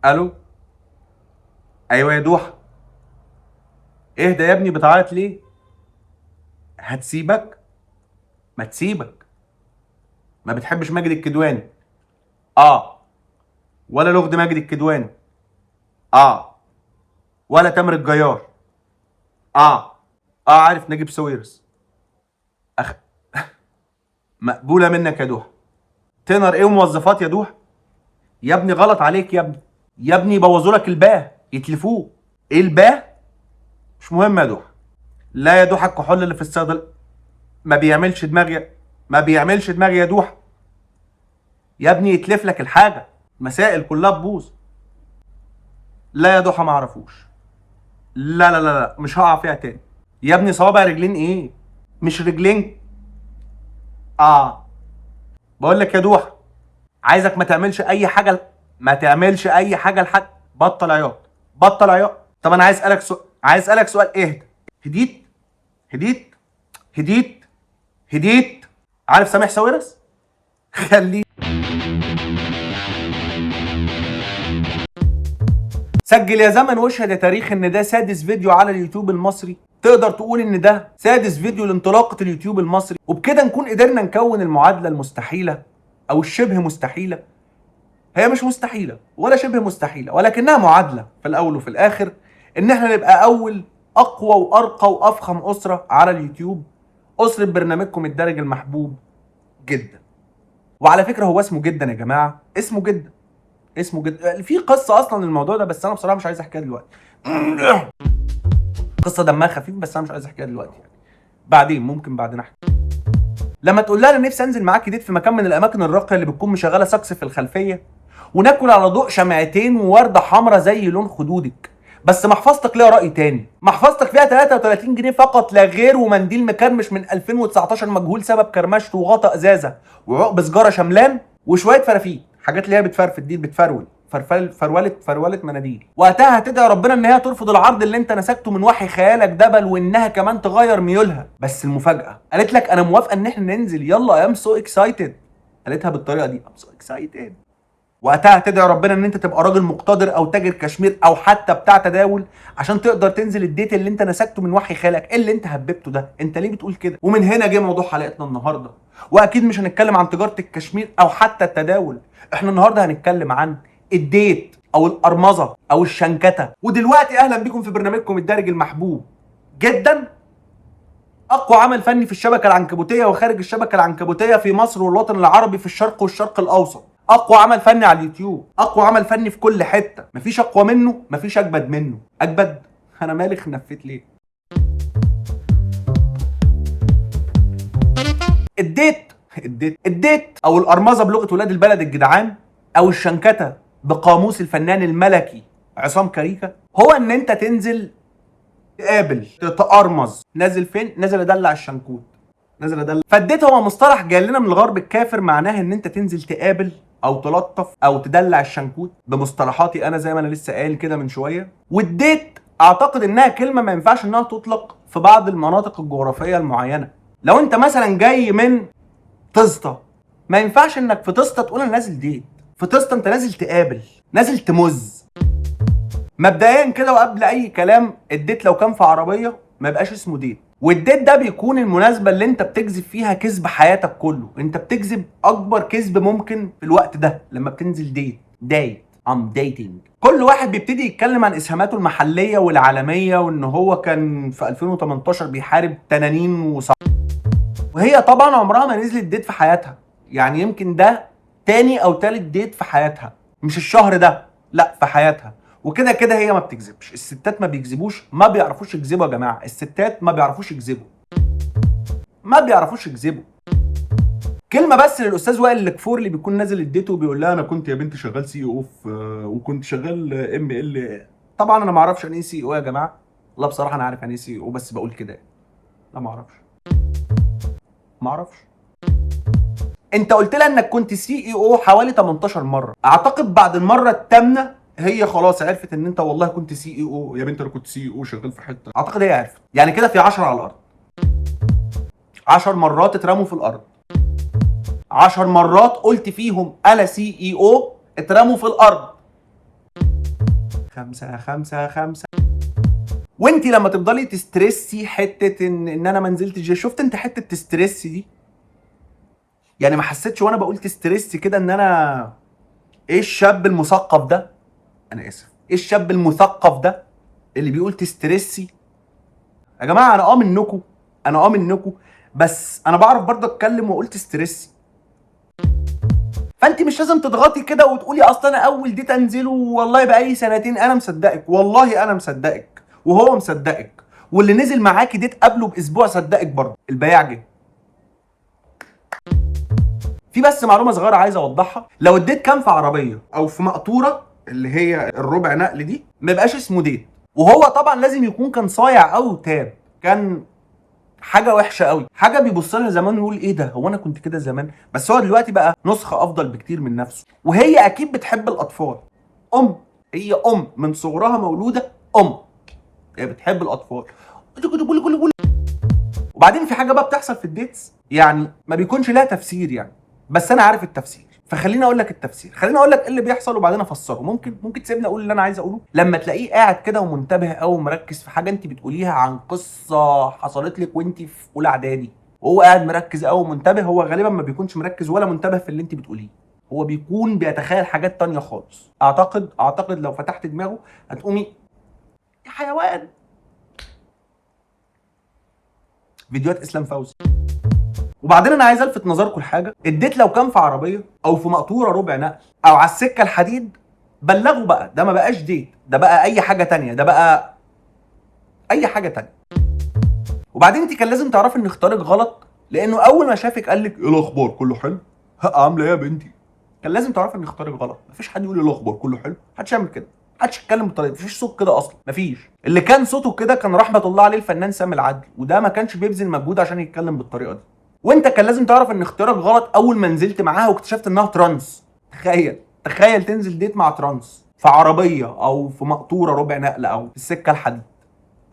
الو. ايوه يا دوحه. اهدى يا ابني، بتعيط ليه؟ هتسيبك؟ ما تسيبك. ما بتحبش ماجد الكدواني؟ اه. ولا لغد ماجد الكدواني؟ اه. ولا تامر الجيار؟ اه. اه، عارف نجيب ساويرس. أخ... مقبوله منك يا دوحه. تنر ايه وموظفات يا دوحه؟ يا ابني غلط عليك يا ابني. يا ابني يبوظوا لك الباه، يتلفوه. ايه الباه؟ مش مهم يا دوحه. لا يا دوحه، الكحول اللي في الصيدل ما بيعملش دماغ. ما بيعملش دماغ يا دوحه. يا ابني يتلف لك الحاجه، مسائل كلها تبوظ. لا يا دوحه، ما اعرفوش. لا لا لا لا، مش هقع فيها تاني. يا ابني صوابع رجلين ايه؟ مش رجلين. اه. بقول لك يا دوحه، عايزك ما تعملش اي حاجه. ما تعملش اي حاجه لحد. بطل عياط. بطل عياط. طب انا عايز اسالك سؤال. اهدى. هديت. هديت. هديت. هديت. عارف سامح ساويرس؟ خليه. سجل يا زمن واشهد يا تاريخ ان ده سادس فيديو على اليوتيوب المصري. تقدر تقول ان ده سادس فيديو لانطلاقة اليوتيوب المصري، وبكده نكون قدرنا نكون المعادلة المستحيلة او الشبه مستحيلة. هي مش مستحيلة ولا شبه مستحيلة، ولكنها معادلة في الاول وفي الاخر، ان احنا نبقى اول اقوى وارقى وافخم اسرة على اليوتيوب. اسرة برنامجكم الدارج المحبوب جدا. وعلى فكرة هو اسمه جدا يا جماعة، اسمه جدا. اسمه جدا. في قصة اصلا الموضوع ده، بس انا بصراحة مش عايز احكيها دلوقتي. قصه دمها خفيف، بس انا مش عايز احكيها دلوقتي يعني. بعدين، ممكن بعدين احكي. لما تقول لها انا نفسي انزل معاكي ديت في مكان من الاماكن الراقيه اللي بتكون مشغله ساكس في الخلفيه، وناكل على ضوء شمعتين وورده حمراء زي لون خدودك، بس محفظتك ليها راي تاني. محفظتك فيها 33 جنيه فقط لا غير، ومنديل مكرمش من 2019 مجهول سبب كرمشته، وغطا ازازه، وعقب سجاره شملان، وشويه فرافيت، حاجات اللي هي بتفرفد دي، بتفرول فروله مناديل. وقتها هتدعي ربنا ان هي ترفض العرض اللي انت نسجته من وحي خيالك ده، بل وانها كمان تغير ميولها. بس المفاجاه قالت لك انا موافقه ان احنا ننزل، يلا ام سو اكسايتد. قالتها بالطريقه دي، ام سو اكسايتد. وقتها هتدعي ربنا ان انت تبقى راجل مقتدر او تاجر كشمير او حتى بتاع تداول، عشان تقدر تنزل الديت اللي انت نسجته من وحي خيالك. ايه اللي انت هببته ده؟ انت ليه بتقول كده؟ ومن هنا جه موضوع حلقتنا النهارده. واكيد مش هنتكلم عن تجاره الكشمير او حتى التداول. احنا النهارده هنتكلم عن الديت او القرمزه او الشنكته. ودلوقتي اهلا بكم في برنامجكم الدارج المحبوب جدا. اقوى عمل فني في الشبكه العنكبوتيه وخارج الشبكه العنكبوتيه في مصر والوطن العربي، في الشرق والشرق الاوسط. اقوى عمل فني على اليوتيوب، اقوى عمل فني في كل حته، مفيش اقوى منه، مفيش اجمد منه. اجمد؟ انا مالي خنفيت ليه؟ الديت او القرمزه بلغه ولاد البلد الجدعان، او الشنكته بقاموس الفنان الملكي عصام كاريكا، هو ان انت تنزل تقابل تتقرمز. نازل فين؟ نازل ادلع الشنكوت. نازل ادلع. فالديت هو مصطلح جاي لنا من الغرب الكافر، معناه ان انت تنزل تقابل او تلطف او تدلع الشنكوت، بمصطلحاتي انا زي ما انا لسه قايل كده من شويه. والديت اعتقد انها كلمه ما ينفعش انها تطلق في بعض المناطق الجغرافيه المعينه. لو انت مثلا جاي من طسطا، ما ينفعش انك في طسطا تقول انا نازل ديت. في طسطا انت نازل تقابل، نازل تمز. مبدئيا كده وقبل اي كلام، الديت لو كان في عربيه ما يبقاش اسمه ديت. والديت ده بيكون المناسبه اللي انت بتكذب فيها كذب حياتك كله. انت بتكذب اكبر كذب ممكن في الوقت ده لما بتنزل ديت. I'm dating. كل واحد بيبتدي يتكلم عن اسهاماته المحليه والعالميه، وان هو كان في 2018 بيحارب تنانين وهي طبعا عمرها ما نزلت ديت في حياتها. يعني يمكن ده تاني او تالت ديت في حياتها، مش الشهر ده، لا في حياتها. وكده كده هي ما بتكذبش. الستات ما بيكذبوش، ما بيعرفوش يكذبوا يا جماعه. الستات ما بيعرفوش يكذبوا. ما بيعرفوش يكذبوا. كلمه بس للاستاذ وائل الكفور اللي بيكون نازل الديت وبيقول لها انا كنت يا بنتي شغال سي او في، وكنت شغال ام ال. طبعا انا ما اعرفش يعني ايه سي او يا جماعه. لا بصراحه انا عارف يعني ايه سي او، بس بقول كده. لا ما اعرفش. ما اعرفش. انت قلت لها انك كنت سي اي او حوالي 18 مره. اعتقد بعد المره الثامنه هي خلاص عرفت ان انت والله كنت سي اي او يا بنت. انا كنت سي اي او شغال في حته. اعتقد هي عرفت. يعني كده في 10 على الارض. 10 مرات اترموا في الارض. 10 مرات قلت فيهم انا سي اي او اترموا في الارض. 5 5 5. وانت لما تفضلي تسترسي حته ان انا ما نزلتش، شفت انت حته تسترسي دي؟ يعني ما حسيتش وانا بقول تسترسي كده ان انا ايه الشاب المثقف ده؟ انا اسف، ايه الشاب المثقف ده اللي بيقول تسترسي؟ يا جماعه انا منكم، بس انا بعرف برضه اتكلم واقول تسترسي. فانت مش لازم تضغطي كده وتقولي اصل انا اول ديت انزله والله بقالي سنتين. انا مصدقك، والله انا مصدقك، وهو مصدقك، واللي نزل معاكي ديت قبله باسبوع صدقك برضه. البياع جه. في بس معلومه صغيره عايز اوضحها، لو الديت كان في عربيه او في مقطوره اللي هي الربع نقل دي ما يبقاش اسمه ديت. وهو طبعا لازم يكون كان صايع او تاب، كان حاجه وحشه قوي، حاجه بيبص لها زمان ويقول ايه ده، هو انا كنت كده زمان؟ بس هو دلوقتي بقى نسخه افضل بكتير من نفسه. وهي اكيد بتحب الاطفال، هي من صغرها مولوده هي بتحب الاطفال. وبعدين في حاجه بقى بتحصل في الديتس يعني ما بيكونش لها تفسير يعني، بس انا عارف التفسير، فخليني اقول لك التفسير، خليني اقول لك ايه اللي بيحصل وبعدين افسره. ممكن تسيبني اقول اللي انا عايز اقوله؟ لما تلاقيه قاعد كده ومنتبه او مركز في حاجه انت بتقوليها عن قصه حصلت لك وانت في اولى اعدادي، وهو قاعد مركز او منتبه، هو غالبا ما بيكونش مركز ولا منتبه في اللي انت بتقوليه، هو بيكون بيتخيل حاجات تانية خالص. اعتقد لو فتحت دماغه هتقومي يا حيوان. فيديوهات اسلام فوزي. وبعدين انا عايز الفت نظركم لحاجه، الديت لو كان في عربيه او في مقطوره ربع نقل او على السكه الحديد بلغوا بقى، ده ما بقاش ديت، ده بقى اي حاجه تانية، ده بقى اي حاجه تانية. وبعدين انت كان لازم تعرفي ان اختيارك غلط، لانه اول ما شافك قال لك ايه الاخبار كله حلو، عامله ايه يا بنتي؟ كان لازم تعرفي ان اختيارك غلط. مفيش حد يقول ايه الاخبار كله حلو، محدش يعمل كده، محدش يتكلم بالطريقه دي، مفيش صوت كده اصلا، مفيش. اللي كان صوته كده كان رحمه الله عليه الفنان سامي العدل، وده ما كانش بيبذل مجهود عشان يتكلم بالطريقه دي. وانت كان لازم تعرف ان اختيارك غلط اول ما نزلت معاها واكتشفت انها ترانس. تخيل تنزل ديت مع ترانس في عربيه او في مقطوره ربع نقل او في السكه الحديد.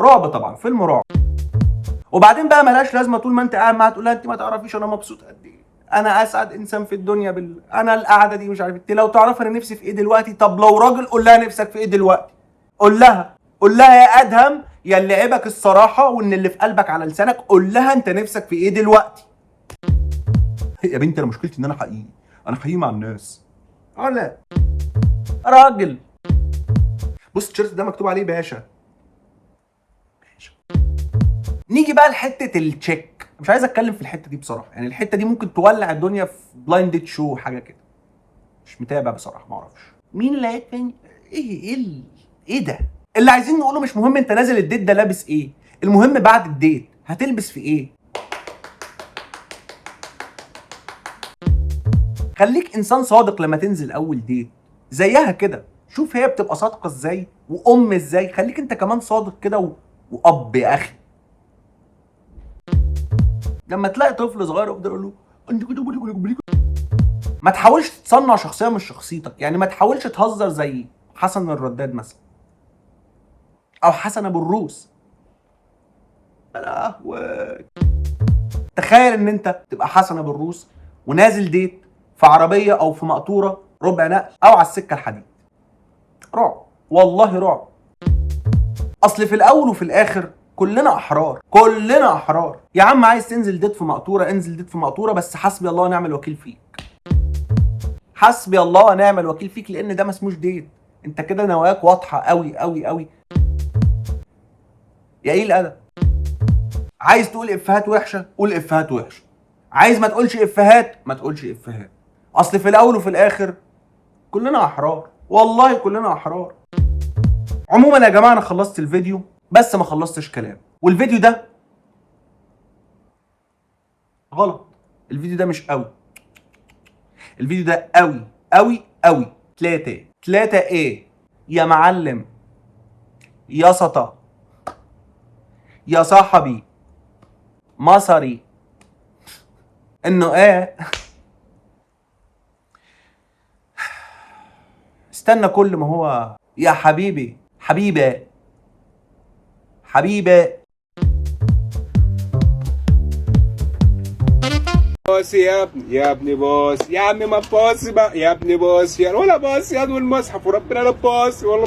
رعب طبعا، فيلم رعب. وبعدين بقى ملهاش لازمه طول ما انت قاعد معاها تقول لها انت ما تعرفيش انا مبسوط قد ايه، انا اسعد انسان في الدنيا انا القعده دي مش عارف انت لو تعرف انا نفسي في ايه دلوقتي. طب لو راجل قول لها نفسك في ايه دلوقتي، قول لها يا ادهم يا اللي عيبك الصراحه وان اللي في قلبك على لسانك، قول لها انت نفسك في ايه دلوقتي. يا بنتي انا مشكلتي ان انا حقيقي مع الناس. لا راجل. بص التيشيرت ده مكتوب عليه باشا. نيجي بقى لحته التشيك، مش عايز اتكلم في الحته دي بصراحه، يعني الحته دي ممكن تولع الدنيا في بلايند شو حاجه كده، مش متابع بصراحه، ما اعرفش مين اللي هيتفني ايه ده. اللي عايزين نقوله مش مهم انت نازل الديت ده لابس ايه، المهم بعد الديت هتلبس في ايه. خليك انسان صادق لما تنزل اول ديت زيها كده، شوف هي بتبقى صادقه ازاي ازاي، خليك انت كمان صادق كده واب يا اخي. لما تلاقي طفل صغير افضل اقول له ما تحاولش تصنع شخصيه مش شخصيتك، يعني ما تحاولش تهزر زي حسن الرداد مثلا او حسن ابو الروس. تخيل ان انت تبقى حسن ابو الروس ونازل ديت في عربيه او في مقطوره ربع نقل او على السكه الحديد. رعب، والله رعب. اصل في الاول وفي الاخر كلنا احرار يا عم. عايز تنزل ديت في مقطوره انزل ديت في مقطوره، بس حسبي الله ونعم الوكيل فيك، حسبي الله ونعم الوكيل فيك، لان ده ما اسموش ديت، انت كده نواياك واضحه قوي. يا ايه الادب. عايز تقول افيهات وحشه قول افيهات وحشه، عايز ما تقولش افيهات ما تقولش افيهات. اصل في الاول وفي الاخر كلنا احرار، والله كلنا احرار. عموما يا جماعه انا خلصت الفيديو بس ما خلصتش كلام، والفيديو ده غلط، الفيديو ده مش قوي، الفيديو ده قوي. 3 ايه يا معلم، يا سطا، يا صاحبي، مصري، انه ايه. استنى كل ما هو يا حبيبي باص يا ابني باص يا عم، ما باص بقى يا ابني باص، يا ولا باص يا والمصحف وربنا لا باص والله.